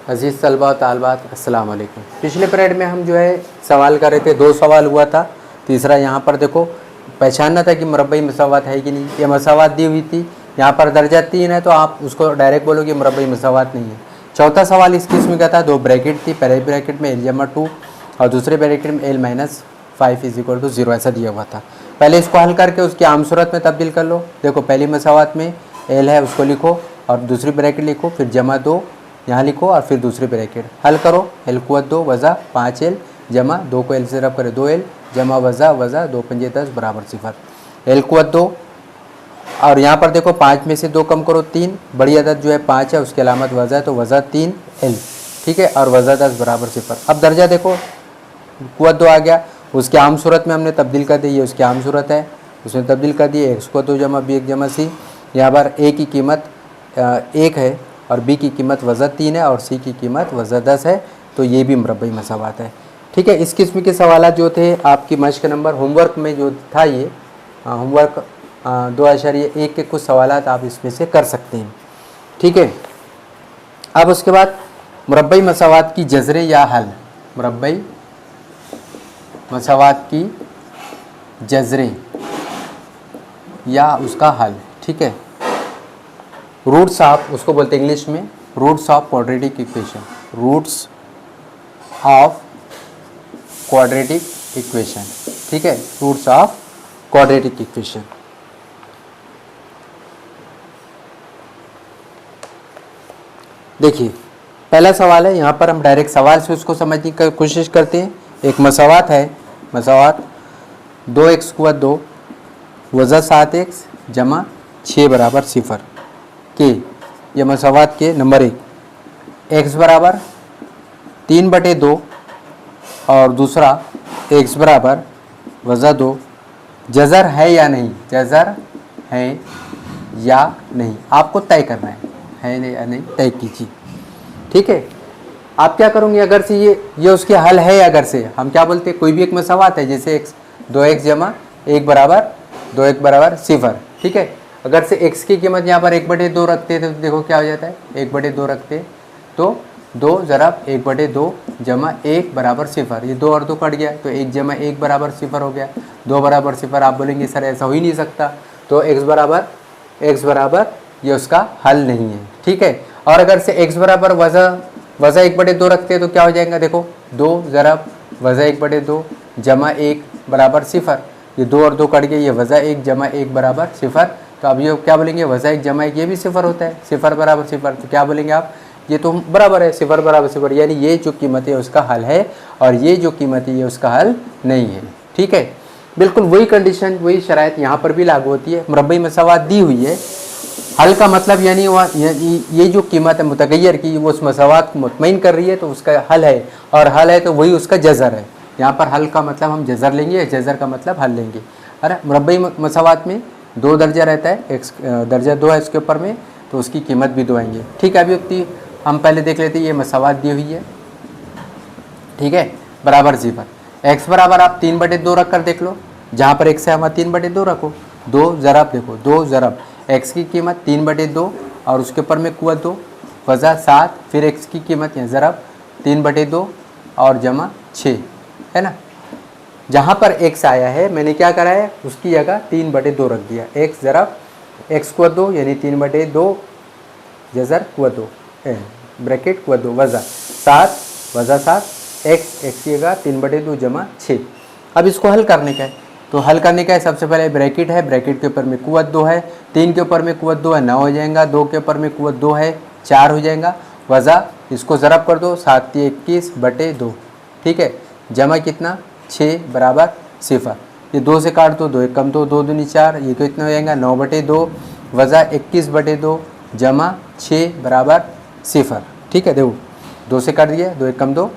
अजीज़ तलबा तालबात अस्सलाम वालेकुम। पिछले पीरियड में हम जो है सवाल कर रहे थे, 2 सवाल हुआ था। तीसरा यहाँ पर देखो पहचानना था कि मुरब्बई मसावात है कि नहीं। ये मसावात दी हुई थी, यहाँ पर दर्जा 3 है तो आप उसको डायरेक्ट बोलोगे मुरब्बई मसावात नहीं है। चौथा सवाल इस किस्म का था, 2 ब्रैकेट थी, पहले ब्रैकेट में l-2 और दूसरे ब्रैकेट में l-5 = 0 ऐसा दिया हुआ था। पहले इसको हल करके उसकी आम सूरत में तब्दील कर लो। देखो पहली मसावात में l है उसको लिखो और दूसरी ब्रैकेट लिखो, फिर जमा 2 यहाँ लिखो और फिर दूसरी ब्रैकेट हल करो। l = 2 वज़ा 5l जमा 2 को l से रब करे 2l जमा वज़ा 2 पंजे 10 बराबर 0। l = 2 और यहाँ पर देखो 5 में से 2 कम करो 3, बड़ी अदद जो है 5 है, उसकी अलामत वज़ा है तो वज़ा 3l, ठीक है, और वज़ा 10 बराबर 0। अब दर्जा देखो q 2 आ गया, उसकी आम सूरत में हमने तब्दील कर दी, ये उसकी आम सूरत है, उसमें तब्दील कर दी। x = 2 जमा b1 जमा c, यहाँ पर a की कीमत 1 है और b की कीमत वज़ा 3 है और c की कीमत वज़ा 10 है, तो ये भी मुरब्बई मसावात है। ठीक है, इस किस्म के सवाल जो थे आपकी मश्क नंबर होमवर्क में जो था, ये होमवर्क 2.1 के कुछ सवाल आप इसमें से कर सकते हैं। ठीक है, अब उसके बाद मुरब्बई मसावात की जज़रे या हल, मुरब्बई मसावात की जज़रे या उसका हल। ठीक है, रूट्स ऑफ, उसको बोलते हैं इंग्लिश में roots of quadratic equation, roots of quadratic equation. ठीक है, रूट्स ऑफ क्वाड्रेटिक इक्वेशन। देखिए पहला सवाल है, यहाँ पर हम डायरेक्ट सवाल से उसको समझने की कोशिश करते हैं। एक मसावात है, मसावात 2x = 2 वज़ा 7x जमा 6 बराबर 0 के, यह मसावात के नंबर 1 x बराबर 3/2 और दूसरा x बराबर वज़ा 2 जज़र है या नहीं, जज़र है या नहीं आपको तय करना है या नहीं तय कीजिए। ठीक है, आप क्या करोगे, अगर से ये उसके हल है, अगर से हम क्या बोलते हैं, कोई भी एक मसावात है जैसे x 2x जमा 1 बराबर 0। ठीक है, अगर से x की कीमत यहाँ पर 1/2 रखते हैं तो देखो क्या हो जाता है, 1/2 रखते तो 2 ज़रब 1/2 जमा 1 बराबर 0, ये 2 और 2 कट गया तो 1 जमा 1 बराबर 0 हो गया। 2 बराबर 0 आप बोलेंगे सर ऐसा हो ही नहीं सकता, तो x बराबर ये उसका हल नहीं है। ठीक है, और अगर से x बराबर वज़ा 1/2 रखते हैं तो क्या हो जाएगा, देखो 2 ज़रब वज़ा 1/2 जमा 1 बराबर 0, ये 2 और 2 कट गए, ये वज़ा 1 जमा 1 बराबर 0। तो अब ये क्या बोलेंगे, वज़ा 1 जमा 1 ये भी 0 होता है, 0 बराबर 0, तो क्या बोलेंगे आप, ये तो बराबर है, 0 बराबर 0, यानी ये जो कीमत है उसका हल है और ये जो कीमत है ये उसका हल नहीं है। ठीक है, बिल्कुल वही कंडीशन वही शराइत यहाँ पर भी लागू होती है। मुरब्बई मसावात दी हुई है, हल का मतलब यानी ये जो कीमत है मुतगय्यर की, वो उस मसावात को मुतमईन कर रही है तो उसका हल है, और हल है तो वही उसका जज़र है। यहाँ पर हल का मतलब हम जज़र लेंगे, जज़र का मतलब हल लेंगे। अरे मुरब्बई मसावात में 2 दर्जा रहता है, एक दर्जा 2 है इसके ऊपर में, तो उसकी कीमत भी 2 आएंगे। ठीक है, अभी हम पहले देख लेते हैं, ये मसावात दी हुई है। ठीक है, बराबर 0, x बराबर आप 3/2 रख कर देख लो, जहाँ पर x है वहाँ 3/2 रखो, 2 ज़रब देखो 2 ज़रब x की कीमत 3/2 और उसके ऊपर में q 2 वज़ा 7, फिर x की कीमत यहाँ ज़रब 3/2 और जमा 6 है ना। जहाँ पर x आया है मैंने क्या करा है, उसकी जगह 3/2 रख दिया, x ज़रब x = 2 यानी 3/2 जज़र q 2 ब्रैकेट q 2 वज़ा 7 x की जगह 3/2 जमा 6। अब इसको हल करने का है, तो हल करने का है, सबसे पहले ब्रैकेट है, ब्रैकेट के ऊपर में q 2 है, 3 के ऊपर में q 2 है 9 हो जाएगा, 2 के ऊपर में q 2 है 4 हो जाएगा, वज़ा इसको ज़रब कर दो 7×21/2। ठीक है, जमा कितना 6 बराबर 0, ये 2 से काट दो, 2 1 कम 2 2 दूनी 4, ये कितना हो जाएगा 9/2 वज़ा 21/2 जमा 6 बराबर 0। ठीक है, देखो 2 से काट दिया, 2 1 कम 2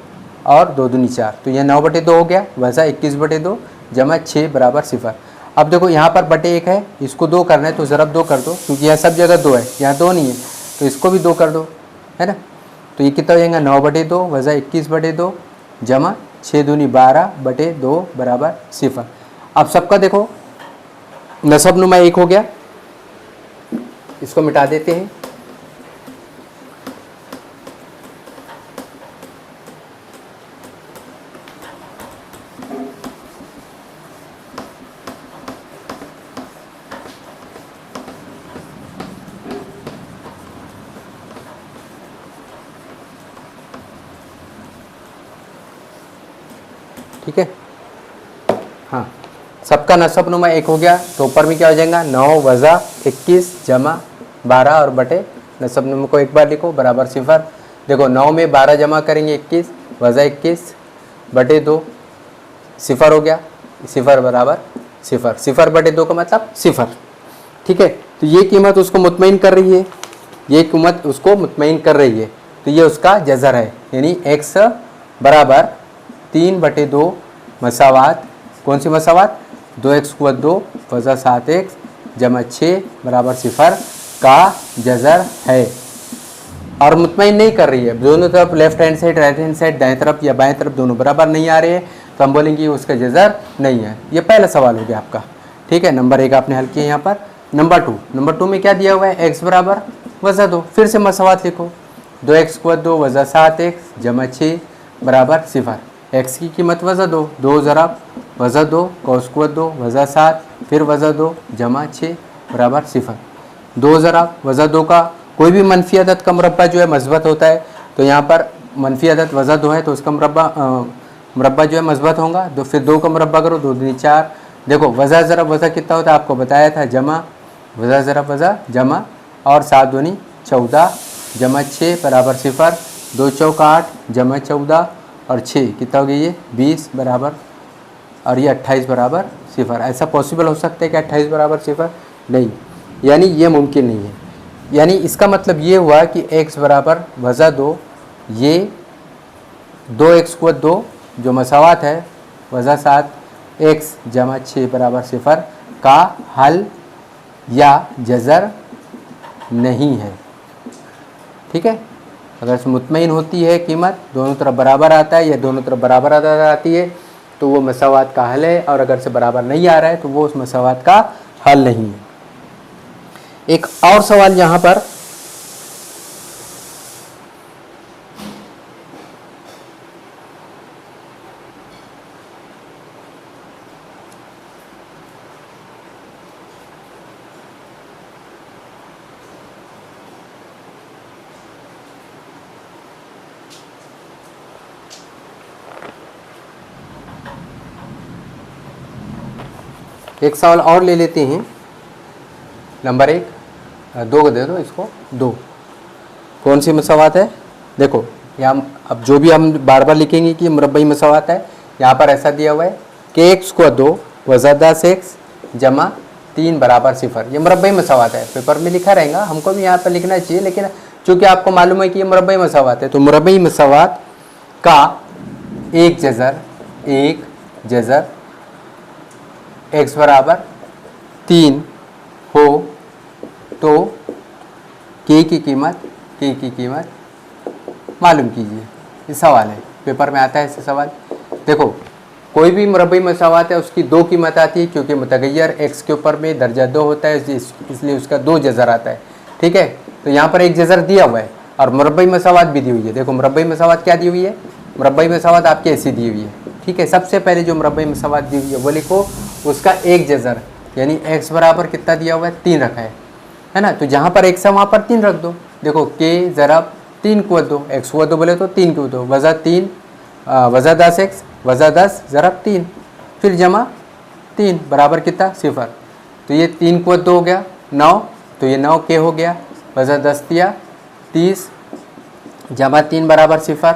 और 2 दूनी 4, तो यह 9/2 हो गया, वज़ा 21/2 जमा 6 बराबर 0। अब देखो यहाँ पर बटे 1 है, इसको 2 करना है तो ज़रब 2 कर दो, क्योंकि यहाँ सब जगह 2 है, यहाँ 2 नहीं है, तो इसको भी 2 कर दो, है ना। तो ये कितना हो जाएगा 9/2 वज़ा 21/2 जमा 6 दूनी 12/2 बराबर 0। अब सबका देखो नसब नुमा 1 हो गया, इसको मिटा देते हैं। ठीक है। हाँ, सबका नसबनुमा 1 हो गया तो ऊपर में क्या हो जाएगा 9 वज़ा 21 जमा 12 और बटे नसबनुमा को एक बार लिखो बराबर 0। देखो 9 में 12 जमा करेंगे 21 वज़ा 21 बटे 2 0 हो गया, 0 बराबर 0, 0 बटे 2 का मतलब 0। ठीक है, तो ये कीमत उसको मुतमईन कर रही है, ये कीमत उसको मुतमईन कर रही है, तो ये उसका जज़र है, यानी x बराबर 3/2 मसावात, कौन सी मसावात 2x² वज़ा 7x जमा 6 बराबर 0 का जज़र है। और मुतमईन नहीं कर रही है, दोनों तरफ left hand side right hand side दाएं तरफ या बाएं तरफ दोनों बराबर नहीं आ रहे हैं, तो हम बोलेंगे उसका जज़र नहीं है। ये पहला सवाल हो गया आपका। ठीक है, नंबर 1 आपने हल किया यहाँ पर। नंबर 2 में क्या दिया हुआ है x बराबर वज़ा 2, फिर से मसावात लिखो 2x² वज़ा 7x जमा 6 बराबर 0। x की कीमत वज़ा 2, 2 ज़रा वज़ा 2 cos² वज़ा 7 फिर वज़ा 2 जमा 6 बराबर 0। 2 ज़रा वज़ा 2 का कोई भी मनफी अदद का मुरब्बा जो है मस्बत होता है, तो यहाँ पर मनफी अदद वज़ा 2 है तो उसका मुरब्बा जो है मस्बत होगा। तो फिर 2 का मुरब्बा करो, 2 दूनी 4। देखो वज़ा ज़रा वज़ा कितना होता है आपको बताया था, जमा वज़ा ज़रा वज़ा जमा और 7 दूनी 14 जमा 6 बराबर 0, 2 चौक 8 जमा 14 और 6 कितना हो गया ये 20 बराबर, और ये 28 बराबर 0। ऐसा पॉसिबल हो सकता है कि 28 बराबर 0? नहीं, यानी ये मुमकिन नहीं है। यानी इसका मतलब ये हुआ कि x बराबर वज़ा 2, ये 2x² जो मसावात है वज़ा 7x जमा 6 बराबर 0 का हल या जज़र नहीं है। ठीक है, अगर से मुतमईन होती है कीमत दोनों तरफ बराबर आता है या दोनों तरफ बराबर आती है तो वो मसावात का हल है, और अगर से बराबर नहीं आ रहा है तो वो उस मसावात का हल नहीं है। एक और सवाल यहाँ पर एक सवाल और ले लेते हैं। नंबर 1 2 को दे दो इसको, 2 कौन सी मसावात है? देखो यहाँ अब जो भी हम बार बार लिखेंगे कि मुरब्बई मसावात है, यहाँ पर ऐसा दिया हुआ है कि x² वज़ा 10x जमा 3 बराबर 0। ये मुरब्बई मसावात है, पेपर में लिखा रहेगा, हमको भी यहाँ पर लिखना चाहिए, लेकिन चूँकि आपको मालूम है कि ये मुरब्बई मसावात है तो मुरब्बई मसावात का एक जज़र x बराबर 3 हो तो k की कीमत मालूम कीजिए। ये सवाल है, पेपर में आता है ऐसे सवाल। देखो कोई भी मुरब्बई मसावात है उसकी 2 कीमत आती है, क्योंकि मुतगय्यर x के ऊपर में दर्जा 2 होता है इसलिए उसका 2 जज़र आता है। ठीक है, तो यहाँ पर एक जज़र दिया हुआ है और मुरब्बई मसावात भी दी हुई है। देखो मुरब्बई मसावात क्या दी हुई है, मुरब्बई मसावात आपकी ऐसी दी हुई है। ठीक है, सबसे पहले जो मुरब्बई मसावात दी हुई है वो लिखो, उसका एक जज़र यानी x बराबर कितना दिया हुआ है 3 रखा है ना, तो जहाँ पर x है वहाँ पर 3 रख दो। देखो k ज़रब 3 को दो, x को दो बोले तो 3 को दो, वज़ा 3 वज़ा 10x वज़ा 10 ज़रब 3 फिर जमा 3 बराबर कितना 0। तो ये 3 को 2 हो गया 9, तो ये 9 k हो गया, वज़ा 10 दिया 30 जमा 3 बराबर 0।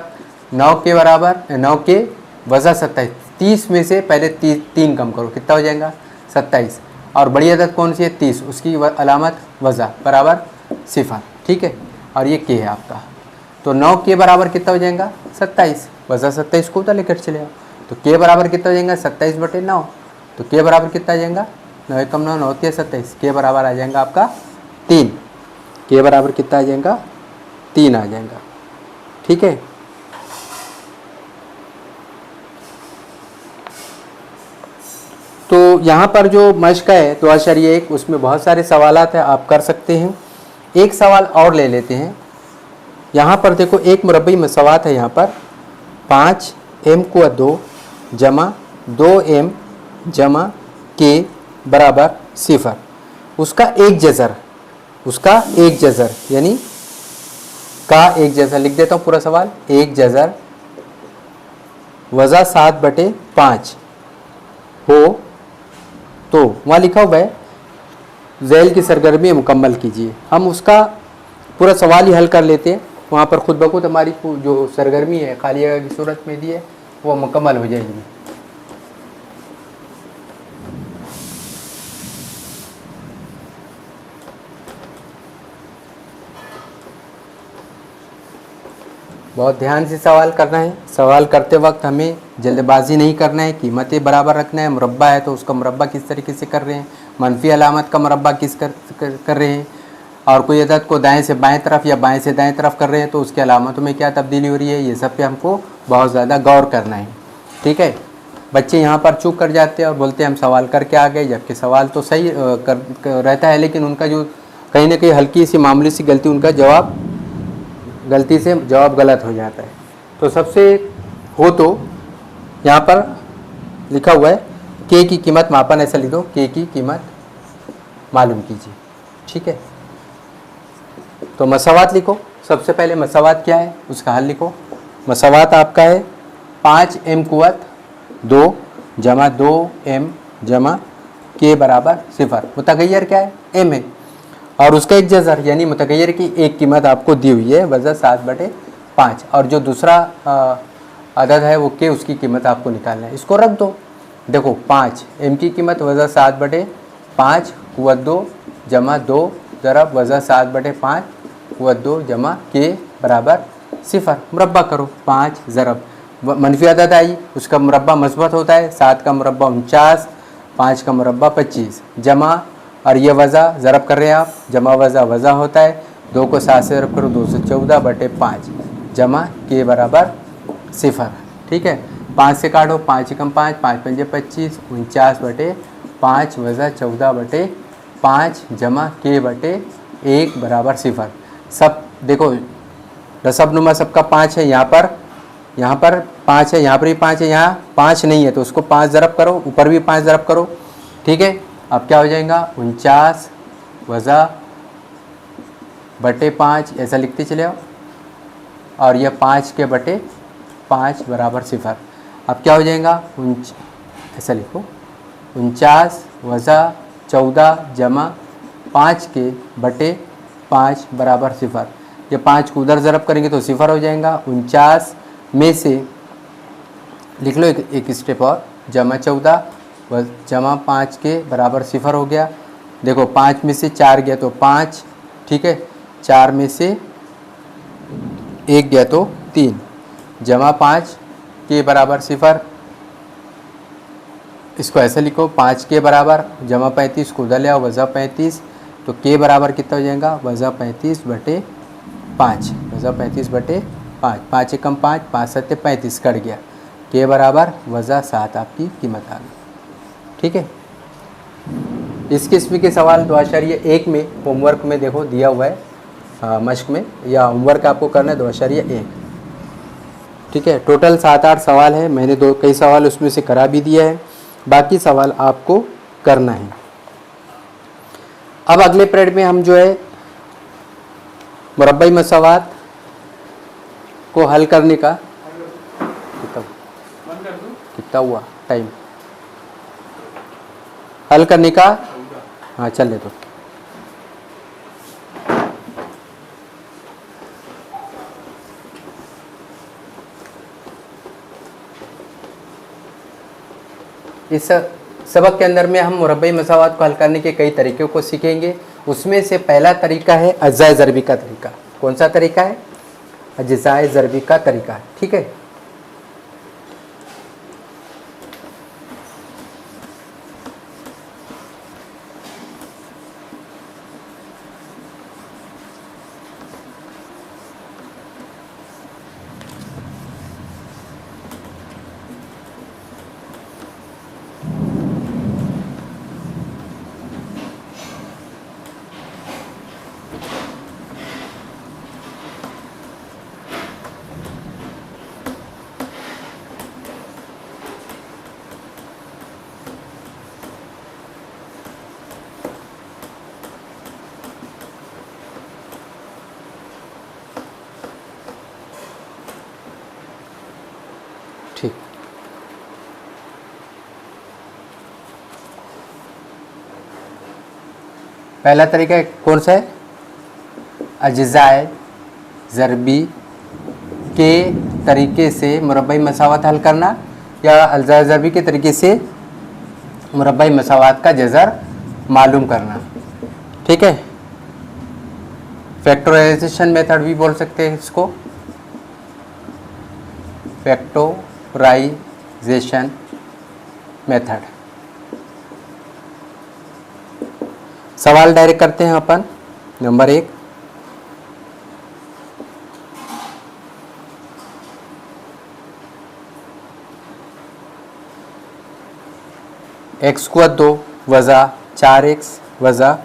9 k बराबर 9 k वज़ा 27, 30 में से पहले 3 कम करो कितना हो जाएगा 27, और बड़ी अदद कौन सी है 30, उसकी अलामत वज़ा बराबर 0। ठीक है, और ये k है आपका, तो 9 k बराबर कितना हो जाएगा 27, वज़ा 27 को उधर लेकर चले आओ, तो k बराबर कितना हो जाएगा 27/9, तो k बराबर कितना आ जाएगा 9 कम 9 होती है 27, k बराबर आ जाएगा आपका 3, k बराबर कितना आ जाएगा 3 आ जाएगा। ठीक है, तो यहाँ पर जो मश्क है 2.1 उसमें बहुत सारे सवालात हैं, आप कर सकते हैं। एक सवाल और ले लेते हैं। यहाँ पर देखो एक मुरब्बई मसावात है, यहाँ पर 5m को 2 जमा 2m जमा k बराबर 0, उसका एक जज़र यानी का एक जज़र लिख देता हूँ पूरा सवाल, एक जज़र वज़ा 7/5 हो तो वहाँ लिखा हुआ है ज़ैल की सरगर्मी मुकम्मल कीजिए। हम उसका पूरा सवाल ही हल कर लेते हैं, वहाँ पर खुद ब खुद हमारी जो सरगर्मी है खाली जगह की सूरत में दी है वो मुकम्मल हो जाएगी। बहुत ध्यान से सवाल करना है। सवाल करते वक्त हमें जल्दबाजी नहीं करना है, कीमतें बराबर रखना है। मुरब्बा है तो उसका मुरब्बा किस तरीके से कर रहे हैं, मनफी अलामत का मुरब्बा किस कर रहे हैं, और कोई अदद को दाएं से बाएं तरफ या बाएं से दाएं तरफ कर रहे हैं तो उसकी अलामतों में क्या तब्दीली हो रही है, ये सब पे हमको बहुत ज़्यादा गौर करना है। ठीक है, बच्चे यहाँ पर चूक कर जाते हैं और बोलते हैं हम सवाल करके आ गए, जबकि सवाल तो सही रहता है, लेकिन उनका जो कहीं ना कहीं हल्की सी मामूली सी गलती, उनका गलती से जवाब गलत हो जाता है। तो सबसे हो तो यहाँ पर लिखा हुआ है के की कीमत मापन, ऐसा लिख दो, के की कीमत मालूम कीजिए। ठीक है, तो मसावात लिखो। सबसे पहले मसावात क्या है उसका हल लिखो। मसावात आपका है 5m कुव्वत 2 जमा 2m जमा k बराबर 0। मुतगैर क्या है, m है, और उसका एक जज़र यानी मुतगैर की एक कीमत आपको दी हुई है वज़ा 7/5, और जो दूसरा अदद है वो k, उसकी कीमत आपको निकालना है। इसको रख दो। देखो 5 m की कीमत वज़ा 7/5 कुव्वत 2 जमा 2 ज़रब वज़ा 7/5 कुव्वत 2 जमा k बराबर 0। मुरब्बा करो, 5 ज़रब मनफी अदद आई, उसका मुरब्बा मस्बत होता है, 7 का मुरब्बा 49, 5 का मुरब्बा 25 जमा, और ये वज़ा ज़रब कर रहे हैं आप, जमा वज़ा होता है, 2 को 7 से ज़रब करो 214/5 जमा k बराबर 0। ठीक है, 5 से काटो, 5 एकम 5, 5 पंजे 25, 49/5 वज़ा 14/5 जमा k/1 बराबर 0। सब देखो रसबनुमा सबका 5 है, यहाँ पर 5 है, यहाँ पर भी 5 है, यहाँ 5 नहीं है तो उसको 5 ज़रब करो, ऊपर भी 5 ज़रब करो। ठीक है, अब क्या हो जाएगा 49 वज़ा बटे 5, ऐसा लिखते चले आओ, और यह 5 के बटे 5 बराबर 0। अब क्या हो जाएगा ऐसा लिखो 49 वज़ा 14 जमा 5 के बटे 5 बराबर 0। ये 5 को उधर ज़रब करेंगे तो 0 हो जाएगा। 49 में से लिख लो एक स्टेप और, जमा 14 जमा 5 के बराबर 0 हो गया। देखो 5 में से 4 गया तो 5, ठीक है, 4 में से 1 गया तो 3 जमा 5 के बराबर 0। इसको ऐसे लिखो 5 के बराबर जमा 35 को उधर ले आओ वज़ा 35, तो के बराबर कितना हो जाएगा वज़ा 35/5, वज़ा 35/5, 5 एकम 5, 5 सत्ते 35 कट गया, के बराबर वज़ा 7 आपकी कीमत आ गई। ठीक है, इस किस्म के सवाल 2.1 में होमवर्क में देखो दिया हुआ है, मश्क में या होमवर्क आपको करना है 2.1। ठीक है, टोटल 7-8 सवाल है, मैंने कई सवाल उसमें से करा भी दिया है, बाकी सवाल आपको करना है। अब अगले पीरियड में हम जो है मुरब्बई मसावात को हल करने का कितना हुआ टाइम, हल करने का, हाँ चल तो इस सबक के अंदर में हम मुरब्बई मसावात को हल करने के कई तरीक़ों को सीखेंगे। उसमें से पहला तरीका है अज्जाए ज़रबी का तरीका। कौन सा तरीका है, अज्जाए ज़रबी का तरीका। ठीक है, ठीक। पहला तरीका कौन सा है, अज्जाए ज़रबी के तरीके से मुरब्बाई मसावत हल करना, या अज्जाए ज़रबी के तरीके से मुरब्बाई मसावत का जज़र मालूम करना। ठीक है, फैक्टराइजेशन मेथड भी बोल सकते हैं इसको, फैक्टराइजेशन मेथड। सवाल डायरेक्ट करते हैं अपन। नंबर 1, x² 2 वज़ा 4x वज़ा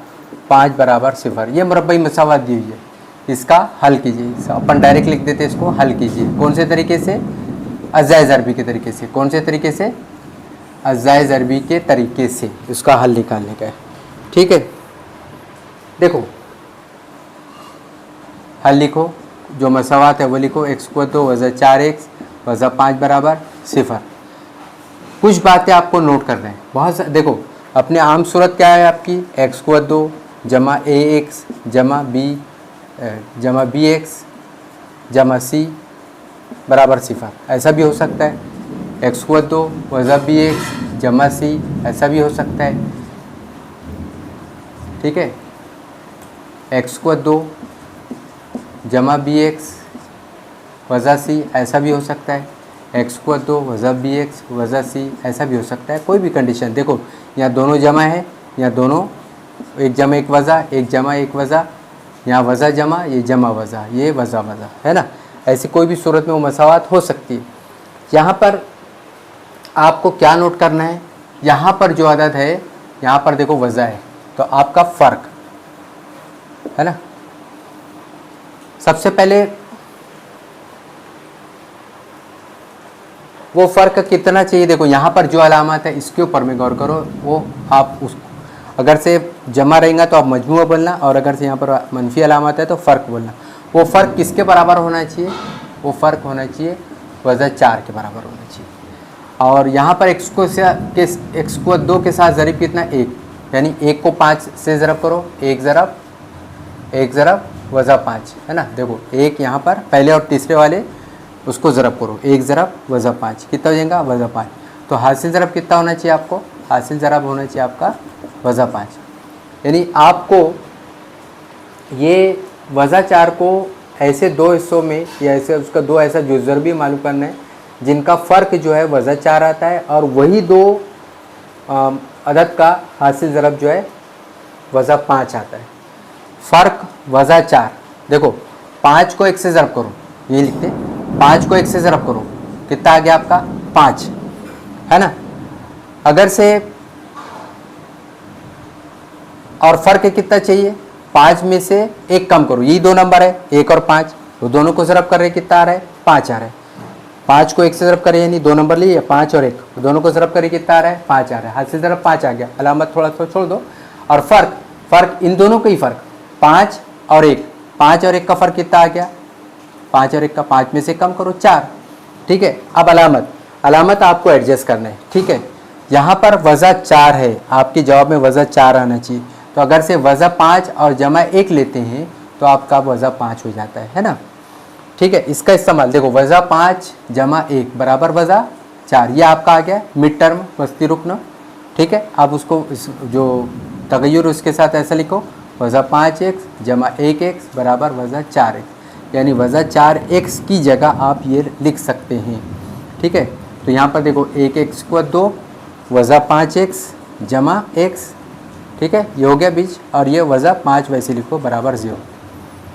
5 बराबर 0। ये मुरब्बाई मसावत दी हुई है, इसका हल कीजिए। अपन डायरेक्ट लिख देते हैं, इसको हल कीजिए। कौन से तरीके से, अज्जाए ज़रबी के तरीके से। कौन से तरीके से, अज्जाए ज़रबी के तरीके से इसका हल निकालने का है। ठीक है, देखो हल लिखो, जो मसावत है वो लिखो, x² 2 वज़ा 4x वज़ा 5 बराबर 0। कुछ बातें आपको नोट करना है, बहुत देखो अपने आम सूरत क्या है आपकी, x² 2 जमा ax जमा bx जमा c बराबर 0, ऐसा भी हो सकता है। x² 2 वज़ा bx जमा c, ऐसा भी हो सकता है। ठीक है, x² 2 जमा bx वज़ा c, ऐसा भी हो सकता है। x² 2 वज़ा bx वज़ा c, ऐसा भी हो सकता है। कोई भी कंडीशन, देखो यहाँ दोनों जमा है, यहाँ दोनों एक जमा एक वज़ा, एक जमा एक वज़ा, यहाँ वज़ा जमा, ये जमा वज़ा, ये वज़ा वज़ा, है ना। ऐसी कोई भी सूरत में वो मसावत हो सकती है। यहाँ पर आपको क्या नोट करना है, यहाँ पर जो अदद है, यहाँ पर देखो वज़ा है, तो आपका फ़र्क है ना। सबसे पहले वो फ़र्क कितना चाहिए, देखो यहाँ पर जो अलामत है इसके ऊपर में गौर करो। वो आप उस अगर से जमा रहेगा तो आप मजमूआ बोलना, और अगर से यहाँ पर मनफी अलामत है तो फ़र्क बोलना। वो फ़र्क किसके बराबर होना चाहिए, वो फ़र्क होना चाहिए वज़ा 4 के बराबर होना चाहिए। और यहाँ पर x² 2 के साथ ज़रिब कितना, 1, यानी 1 को 5 से ज़रब करो, 1 ज़रब वज़ा 5, है ना। देखो 1 यहाँ पर पहले और तीसरे वाले उसको ज़रब करो, 1 ज़रब वज़ा 5, कितना हो जाएगा, वज़ा 5। तो हासिल ज़रब कितना होना चाहिए आपको, हासिल ज़रब होना चाहिए आपका वज़ा 5। यानी आपको ये वज़ा 4 को ऐसे दो हिस्सों में, या ऐसे उसका दो ऐसा जुज़र भी मालूम करना है जिनका फ़र्क जो है वज़ा 4 आता है, और वही दो अदद का हासिल ज़रब जो है वज़ा 5 आता है। फ़र्क वज़ा 4, देखो 5 को 1 से ज़रब करो, ये लिखते 5 को 1 से ज़रब करो, कितना आ गया आपका 5, है ना। अगर से और फ़र्क कितना चाहिए, 5 में से 1 कम करो, यही दो नंबर है 1 और 5, तो दोनों को ज़रब कर रहे कितना आ रहा है, 5 आ रहा है। 5 को 1 से ज़रब करें, यानी दो नंबर लिए 5 और 1, तो दोनों को ज़रब करें कितना आ रहा है, 5 आ रहा है। हासिल ज़रब 5 आ गया, अलामत थोड़ा सा छोड़ दो। और फ़र्क इन दोनों का ही फ़र्क 5 और 1, 5 और 1 का फ़र्क कितना आ गया, 5 और 1 का 5 में से कम करो 4। ठीक है, अब अलामत आपको एडजस्ट करना है। ठीक है, यहाँ पर वज़ा 4 है, आपके जवाब में वज़ा 4 आना चाहिए। तो अगर से वज़ा 5 और जमा 1 लेते हैं तो आपका वज़ा 5 हो जाता है ना। ठीक है, इसका इस्तेमाल देखो, वज़ा 5 जमा 1 बराबर वज़ा 4, ये आपका आ गया मिड टर्म वस्ती रुकन। ठीक है, अब उसको जो तगय्युर उसके साथ ऐसा लिखो, वज़ा 5x जमा 1x बराबर वज़ा 4x, यानी वज़ा 4x की जगह आप ये लिख सकते हैं। ठीक है, तो यहाँ पर देखो 1x² 2 वज़ा 5x जमा x, ठीक है, ये हो गया बीच, और ये वज़ा 5 वैसे लिखो बराबर 0।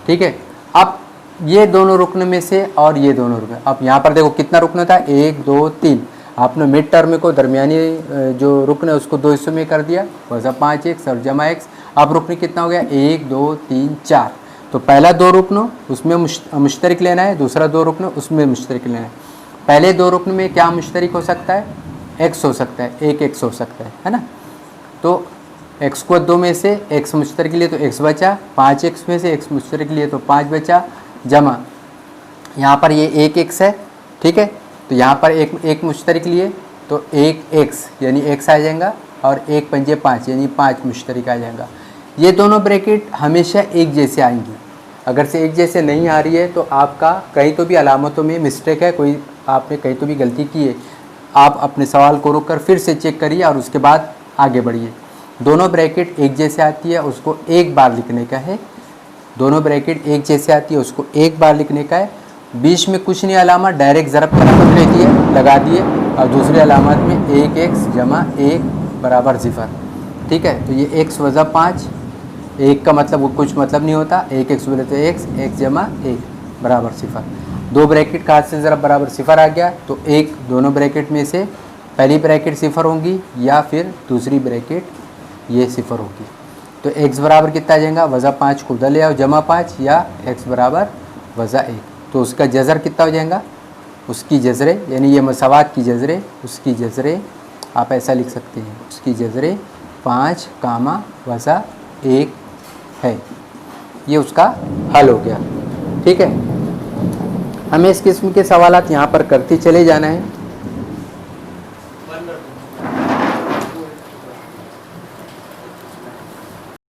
ठीक है, अब ये दोनों रुकन में से और ये दोनों रुकन, अब यहाँ पर देखो कितना रुकन था, 1 2 3, आपने मिड टर्म को दरमियानी जो रुकन है उसको दो हिस्सों में कर दिया, वज़ा 5x और जमा x। अब रुकन कितना हो गया, 1 2 3 4। तो पहला दो रुकनों उसमें मुश्तरक लेना है, दूसरा दो रुकन उसमें मुश्तरक लेना है। पहले दो रुकन में क्या मुश्तरक हो सकता है, x हो सकता है, एक x हो सकता है ना। तो x² 2 में से x मुश्तरक लिए तो x बचा, 5x में से x मुश्तरक लिए तो 5 बचा, जमा यहाँ पर ये 1x है। ठीक है, तो यहाँ पर एक मुश्तरक लिए तो 1x यानी x आ जाएगा, और 1 पंजे 5 यानी 5 मुश्तरक आ जाएगा। ये दोनों ब्रैकेट हमेशा एक जैसे आएंगी। अगर से एक जैसे नहीं आ रही है तो आपका कहीं तो भी अलामतों में मिस्टेक है, कोई आपने कहीं तो भी गलती की है। आप अपने सवाल को रोक कर फिर से चेक करिए और उसके बाद आगे बढ़िए। दोनों ब्रैकेट एक जैसे आती है उसको एक बार लिखने का है, दोनों ब्रैकेट एक जैसे आती है उसको एक बार लिखने का है। बीच में कुछ नहीं अलामत, डायरेक्ट ज़रब का नंबर ले दिए, लगा दिए और दूसरी अलामत में 1x जमा 1 बराबर 0। ठीक है, तो ये x वज़ा 5, 1 का मतलब वो कुछ मतलब नहीं होता, 1x बोले तो x जमा 1 बराबर 0। दो ब्रैकेट का हाथ से ज़रा बराबर 0 आ गया तो एक दोनों ब्रैकेट में से पहली ब्रैकेट 0 होगी या फिर दूसरी ब्रैकेट ये 0 होगी। तो x बराबर कितना आ जाएगा, वज़ा 5 को उधर ले आओ जमा 5 या x बराबर वज़ा 1। तो उसका जज़र कितना हो जाएगा, उसकी जज़रे यानी ये मसावात की जज़रे, उसकी जज़रे आप ऐसा लिख सकते हैं, उसकी जज़रे 5 कामा वज़ा 1 है। ये उसका हल हो गया। ठीक है, हमें इस किस्म के सवालात यहाँ पर करते चले जाना है।